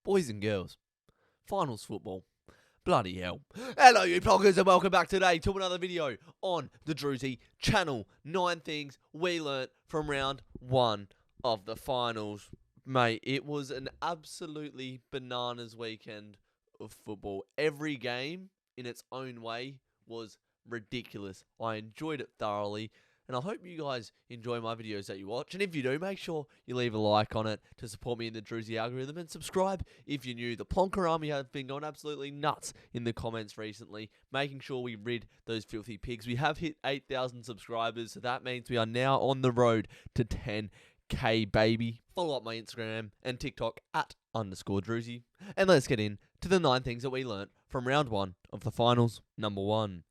Boys and girls, finals football. Bloody hell. Hello you bloggers and welcome back today to another video on the Drewzy channel. 9 things we learnt from round 1 of the finals. Mate, it was an absolutely bananas weekend of football. Every game in its own way was ridiculous. I enjoyed it thoroughly. And I hope you guys enjoy my videos that you watch. And if you do, make sure you leave a like on it to support me in the Drewzy algorithm. And subscribe if you're new. The Plonker Army have been going absolutely nuts in the comments recently, making sure we rid those filthy pigs. We have hit 8,000 subscribers, so that means we are now on the road to 10K, baby. Follow up my Instagram and TikTok at _Drewzy. And let's get in to the 9 things that we learnt from round 1 of the finals. Number 1.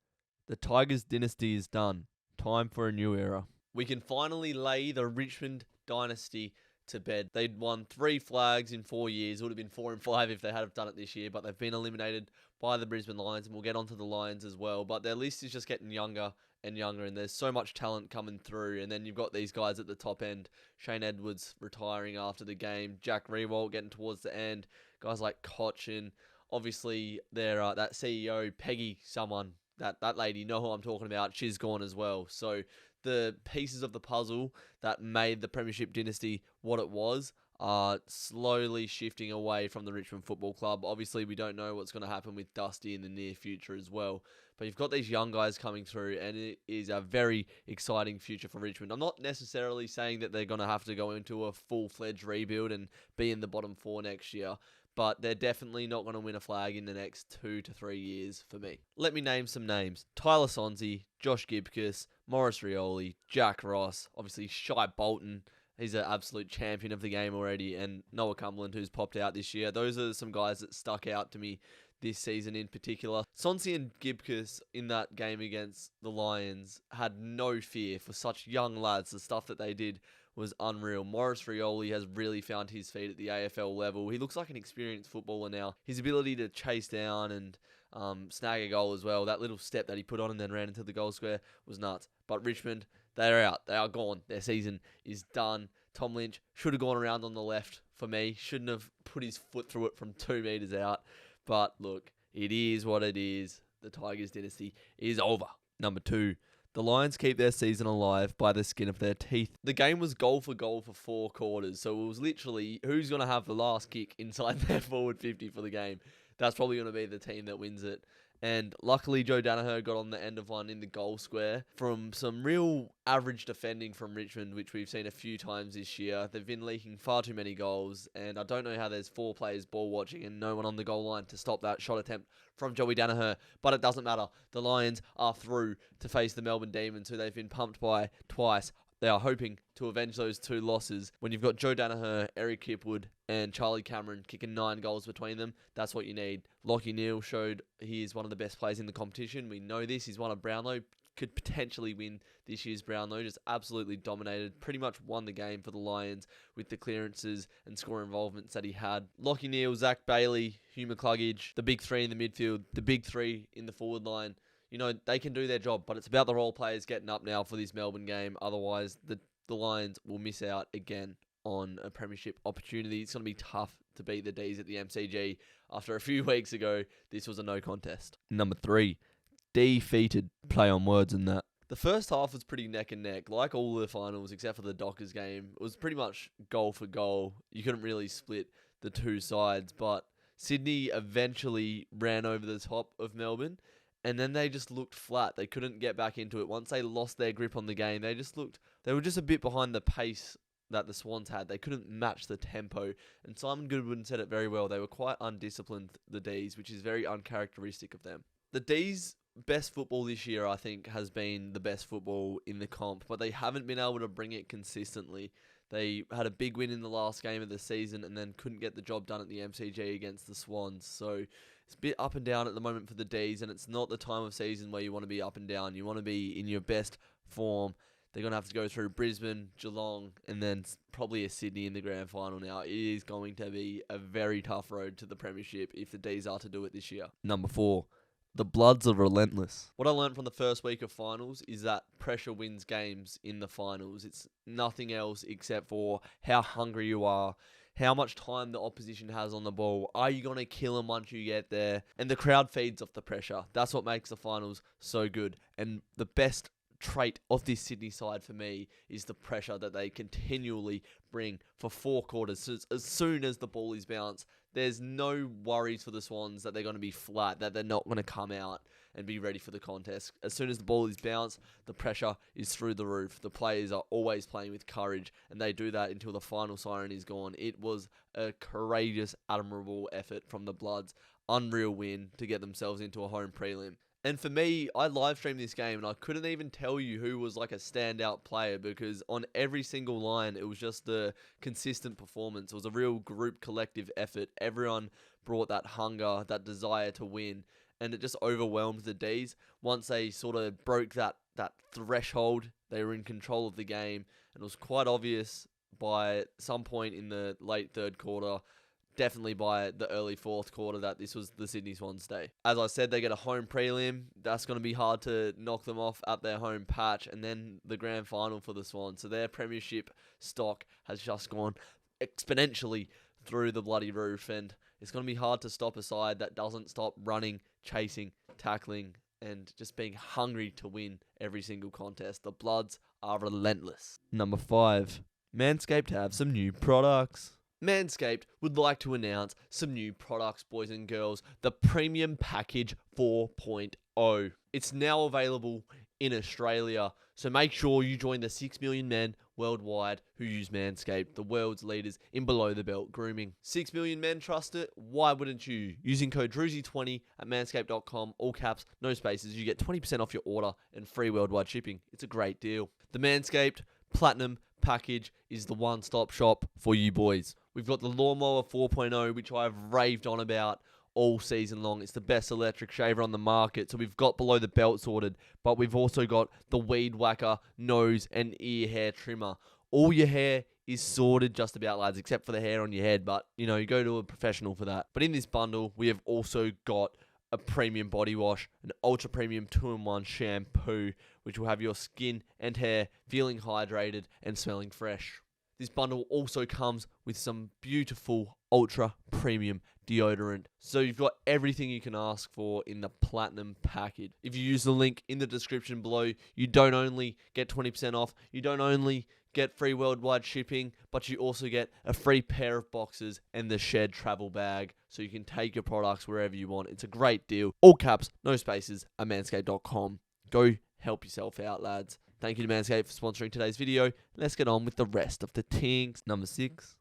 The Tigers dynasty is done. Time for a new era. We can finally lay the Richmond dynasty to bed. They'd won 3 flags in 4 years. It would have been 4 and 5 if they had have done it this year, but they've been eliminated by the Brisbane Lions, and we'll get onto the Lions as well. But their list is just getting younger and younger, and there's so much talent coming through. And then you've got these guys at the top end. Shane Edwards retiring after the game. Jack Riewoldt getting towards the end. Guys like Cochin. Obviously, their that CEO, Peggy someone. That lady, you know who I'm talking about, she's gone as well. So the pieces of the puzzle that made the Premiership dynasty what it was are slowly shifting away from the Richmond Football Club. Obviously, we don't know what's going to happen with Dusty in the near future as well. But you've got these young guys coming through, and it is a very exciting future for Richmond. I'm not necessarily saying that they're going to have to go into a full-fledged rebuild and be in the bottom 4 next year, but they're definitely not going to win a flag in the next 2 to 3 years for me. Let me name some names. Tyler Sonsie, Josh Gibcus, Maurice Rioli, Jack Ross, obviously Shai Bolton. He's an absolute champion of the game already, and Noah Cumberland, who's popped out this year. Those are some guys that stuck out to me this season in particular. Sonsie and Gibcus in that game against the Lions had no fear for such young lads. The stuff that they did was unreal. Maurice Rioli has really found his feet at the AFL level. He looks like an experienced footballer now. His ability to chase down and snag a goal as well, that little step that he put on and then ran into the goal square was nuts. But Richmond, they're out. They are gone. Their season is done. Tom Lynch should have gone around on the left for me. Shouldn't have put his foot through it from 2 metres out. But look, it is what it is. The Tigers dynasty is over. Number 2. The Lions keep their season alive by the skin of their teeth. The game was goal for 4 quarters, so it was literally who's going to have the last kick inside their forward 50 for the game. That's probably going to be the team that wins it. And luckily, Joe Danaher got on the end of one in the goal square from some real average defending from Richmond, which we've seen a few times this year. They've been leaking far too many goals, and I don't know how there's 4 players ball watching and no one on the goal line to stop that shot attempt from Joey Danaher. But it doesn't matter. The Lions are through to face the Melbourne Demons, who they've been pumped by twice. They are hoping to avenge those 2 losses. When you've got Joe Danaher, Eric Kipwood, and Charlie Cameron kicking 9 goals between them, that's what you need. Lachie Neale showed he is one of the best players in the competition. We know this. He's one of Brownlow. Could potentially win this year's Brownlow. Just absolutely dominated. Pretty much won the game for the Lions with the clearances and score involvements that he had. Lachie Neale, Zach Bailey, Hugh McCluggage, the big 3 in the midfield, the big 3 in the forward line. You know, they can do their job, but it's about the role players getting up now for this Melbourne game. Otherwise, the Lions will miss out again on a premiership opportunity. It's going to be tough to beat the Dees at the MCG. After a few weeks ago, this was a no contest. Number 3, Deefeated. Play on words in that. The first half was pretty neck and neck. Like all the finals, except for the Dockers game, it was pretty much goal for goal. You couldn't really split the 2 sides, but Sydney eventually ran over the top of Melbourne. And then they just looked flat. They couldn't get back into it. Once they lost their grip on the game, they were just a bit behind the pace that the Swans had. They couldn't match the tempo. And Simon Goodwin said it very well. They were quite undisciplined, the Dees, which is very uncharacteristic of them. The Dees' best football this year, I think, has been the best football in the comp, but they haven't been able to bring it consistently. They had a big win in the last game of the season and then couldn't get the job done at the MCG against the Swans. So it's a bit up and down at the moment for the Dees, and it's not the time of season where you want to be up and down. You want to be in your best form. They're going to have to go through Brisbane, Geelong, and then probably a Sydney in the grand final now. It is going to be a very tough road to the premiership if the Dees are to do it this year. Number 4. The Bloods are relentless. What I learned from the first week of finals is that pressure wins games in the finals. It's nothing else except for how hungry you are, how much time the opposition has on the ball. Are you going to kill them once you get there? And the crowd feeds off the pressure. That's what makes the finals so good. And the best trait of this Sydney side for me is the pressure that they continually bring for 4 quarters. So as soon as the ball is bounced, there's no worries for the Swans that they're going to be flat, that they're not going to come out and be ready for the contest. As soon as the ball is bounced, the pressure is through the roof. The players are always playing with courage, and they do that until the final siren is gone. It was a courageous, admirable effort from the Bloods. Unreal win to get themselves into a home prelim. And for me, I live streamed this game and I couldn't even tell you who was like a standout player, because on every single line, it was just the consistent performance. It was a real group collective effort. Everyone brought that hunger, that desire to win, and it just overwhelmed the Dees. Once they sort of broke that threshold, they were in control of the game, and it was quite obvious by some point in the late third quarter, definitely by the early fourth quarter, that this was the Sydney Swans day. As I said, they get a home prelim. That's going to be hard to knock them off at their home patch. And then the grand final for the Swans. So their premiership stock has just gone exponentially through the bloody roof. And it's going to be hard to stop a side that doesn't stop running, chasing, tackling, and just being hungry to win every single contest. The Bloods are relentless. Number 5. Manscaped have some new products. Manscaped would like to announce some new products, boys and girls. The Premium Package 4.0. It's now available in Australia, so make sure you join the 6 million men worldwide who use Manscaped, the world's leaders in below-the-belt grooming. 6 million men trust it. Why wouldn't you? Using code Drewzy20 at manscaped.com, all caps, no spaces, you get 20% off your order and free worldwide shipping. It's a great deal. The Manscaped Platinum Package is the one-stop shop for you boys. We've got the Lawnmower 4.0, which I've raved on about all season long. It's the best electric shaver on the market. So we've got below the belt sorted, but we've also got the Weed Whacker nose and ear hair trimmer. All your hair is sorted just about, lads, except for the hair on your head. But, you go to a professional for that. But in this bundle, we have also got a premium body wash, an ultra premium 2-in-1 shampoo, which will have your skin and hair feeling hydrated and smelling fresh. This bundle also comes with some beautiful ultra premium deodorant. So you've got everything you can ask for in the Platinum Package. If you use the link in the description below, you don't only get 20% off, you don't only get free worldwide shipping, but you also get a free pair of boxes and the Shed travel bag, so you can take your products wherever you want. It's a great deal. All caps, no spaces, at manscaped.com. Go help yourself out, lads. Thank you to Manscaped for sponsoring today's video. Let's get on with the rest of the things. Number 6.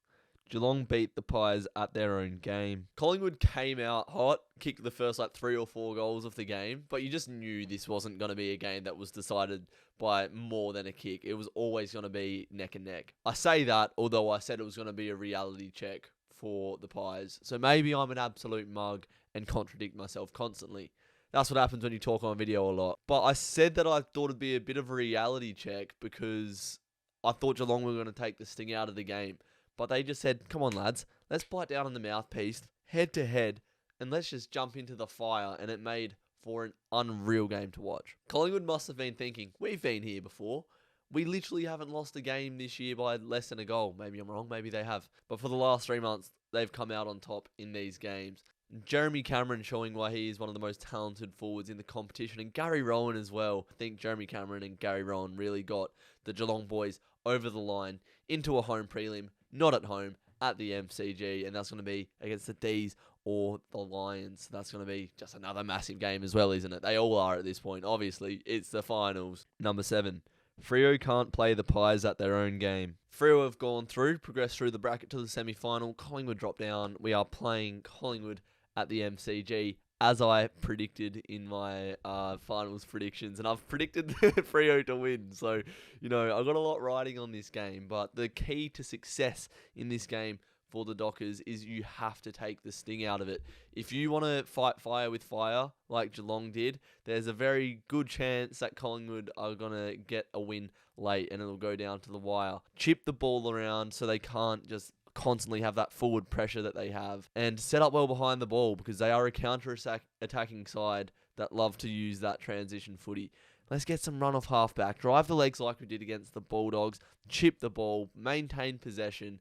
Geelong beat the Pies at their own game. Collingwood came out hot, kicked the first 3 or 4 goals of the game, but you just knew this wasn't going to be a game that was decided by more than a kick. It was always going to be neck and neck. I say that, although I said it was going to be a reality check for the Pies. So maybe I'm an absolute mug and contradict myself constantly. That's what happens when you talk on video a lot. But I said that I thought it'd be a bit of a reality check because I thought Geelong were going to take the sting out of the game. But they just said, come on, lads, let's bite down on the mouthpiece, head to head, and let's just jump into the fire. And it made for an unreal game to watch. Collingwood must have been thinking, we've been here before. We literally haven't lost a game this year by less than a goal. Maybe I'm wrong, maybe they have. But for the last 3 months, they've come out on top in these games. Jeremy Cameron showing why he is one of the most talented forwards in the competition, and Gary Rowan as well. I think Jeremy Cameron and Gary Rowan really got the Geelong boys over the line into a home prelim, not at home, at the MCG, and that's going to be against the Dees or the Lions. That's going to be just another massive game as well, isn't it? They all are at this point. Obviously, it's the finals. Number 7. Freo can't play the Pies at their own game. Freo have gone through, progressed through the bracket to the semi-final. Collingwood dropped down. We are playing Collingwood at the MCG, as I predicted in my finals predictions. And I've predicted Freo to win. So, I've got a lot riding on this game. But the key to success in this game for the Dockers is you have to take the sting out of it. If you want to fight fire with fire, like Geelong did, there's a very good chance that Collingwood are going to get a win late and it'll go down to the wire. Chip the ball around so they can't just constantly have that forward pressure that they have, and set up well behind the ball because they are a counter-attacking side that love to use that transition footy. Let's get some run off halfback, drive the legs like we did against the Bulldogs, chip the ball, maintain possession,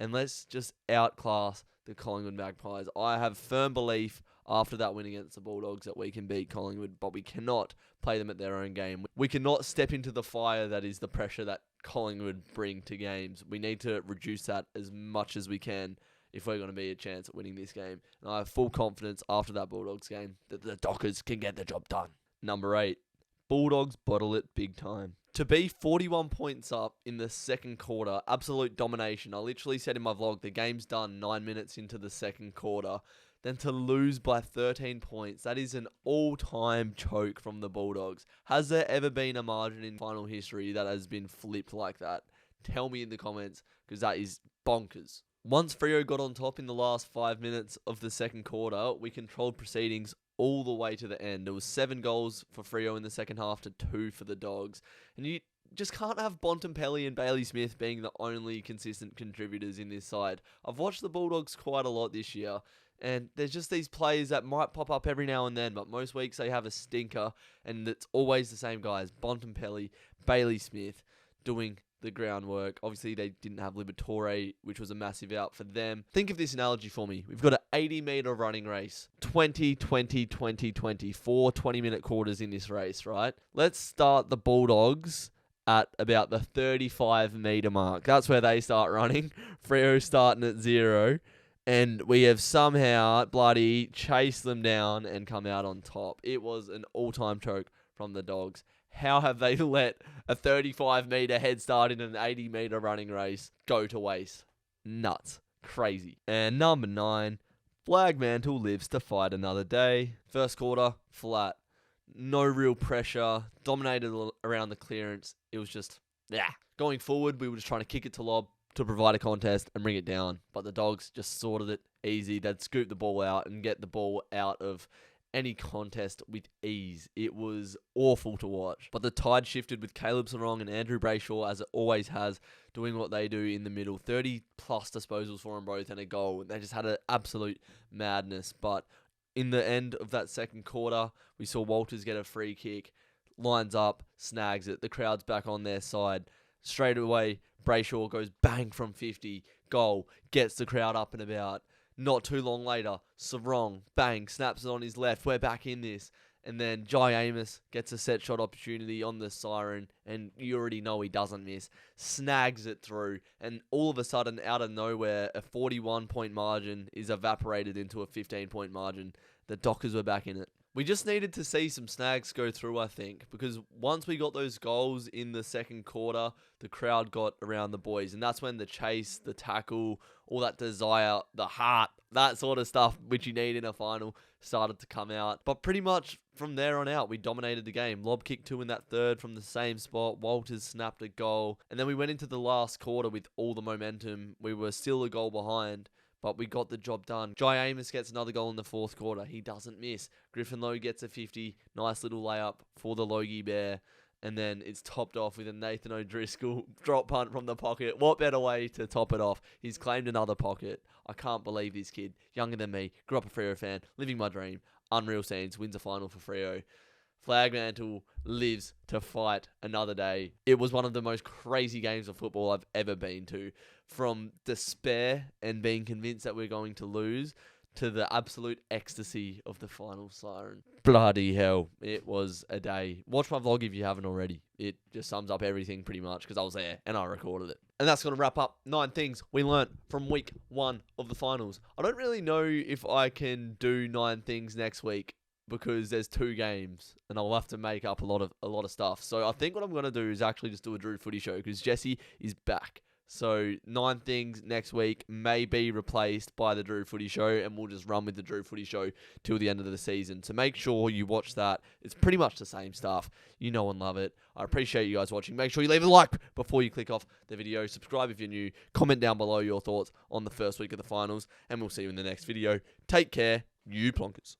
and let's just outclass the Collingwood Magpies. I have firm belief after that win against the Bulldogs that we can beat Collingwood, but we cannot play them at their own game. We cannot step into the fire that is the pressure that Collingwood bring to games. We need to reduce that as much as we can if we're going to be a chance at winning this game. And I have full confidence after that Bulldogs game that the Dockers can get the job done. Number 8, Bulldogs bottle it big time. To be 41 points up in the second quarter, absolute domination. I literally said in my vlog, the game's done 9 minutes into the second quarter. Then to lose by 13 points, that is an all-time choke from the Bulldogs. Has there ever been a margin in final history that has been flipped like that? Tell me in the comments, because that is bonkers. Once Freo got on top in the last 5 minutes of the second quarter, we controlled proceedings all the way to the end. There was 7 goals for Freo in the second half to 2 for the Dogs. And you just can't have Bontempelli and Bailey Smith being the only consistent contributors in this side. I've watched the Bulldogs quite a lot this year, and there's just these players that might pop up every now and then, but most weeks they have a stinker, and it's always the same guys. Bontempelli, Bailey Smith, doing the groundwork. Obviously, they didn't have Liberatore, which was a massive out for them. Think of this analogy for me. We've got an 80-meter running race. 20, 20, 20, 20. 4 20-minute quarters in this race, right? Let's start the Bulldogs at about the 35-meter mark. That's where they start running. Freo starting at 0. And we have somehow bloody chased them down and come out on top. It was an all-time choke from the Dogs. How have they let a 35-meter head start in an 80-meter running race go to waste? Nuts. Crazy. And number 9, Flagmantle lives to fight another day. First quarter, flat. No real pressure. Dominated around the clearance. It was just, yeah. Going forward, we were just trying to kick it to lob to provide a contest and bring it down. But the Dogs just sorted it easy. They'd scoop the ball out and get the ball out of any contest with ease. It was awful to watch. But the tide shifted with Caleb Sarong and Andrew Brayshaw, as it always has, doing what they do in the middle. 30-plus disposals for them both and a goal. They just had an absolute madness. But in the end of that second quarter, we saw Walters get a free kick, lines up, snags it. The crowd's back on their side. Straight away, Brayshaw goes bang from 50, goal, gets the crowd up and about. Not too long later, Sarong, bang, snaps it on his left. We're back in this. And then Jai Amos gets a set shot opportunity on the siren, and you already know he doesn't miss. Snags it through, and all of a sudden, out of nowhere, a 41-point margin is evaporated into a 15-point margin. The Dockers were back in it. We just needed to see some snags go through, I think, because once we got those goals in the second quarter, the crowd got around the boys, and that's when the chase, the tackle, all that desire, the heart, that sort of stuff which you need in a final started to come out. But pretty much from there on out, we dominated the game. Lob kicked 2 in that third from the same spot. Walters snapped a goal, and then we went into the last quarter with all the momentum. We were still a goal behind, but we got the job done. Jai Amos gets another goal in the fourth quarter. He doesn't miss. Griffin Lowe gets a 50. Nice little layup for the Logie Bear. And then it's topped off with a Nathan O'Driscoll drop punt from the pocket. What better way to top it off? He's claimed another pocket. I can't believe this kid. Younger than me. Grew up a Freo fan. Living my dream. Unreal scenes. Wins a final for Freo. Flagmantle lives to fight another day. It was one of the most crazy games of football I've ever been to. From despair and being convinced that we're going to lose to the absolute ecstasy of the final siren. Bloody hell. It was a day. Watch my vlog if you haven't already. It just sums up everything pretty much because I was there and I recorded it. And that's going to wrap up 9 things we learnt from week 1 of the finals. I don't really know if I can do 9 things next week because there's 2 games and I'll have to make up a lot of stuff. So I think what I'm going to do is actually just do a Drew Footy show because Jesse is back. So 9 things next week may be replaced by the Drew Footy show, and we'll just run with the Drew Footy show till the end of the season. So make sure you watch that. It's pretty much the same stuff. You know and love it. I appreciate you guys watching. Make sure you leave a like before you click off the video. Subscribe if you're new. Comment down below your thoughts on the first week of the finals, and we'll see you in the next video. Take care, you plonkers.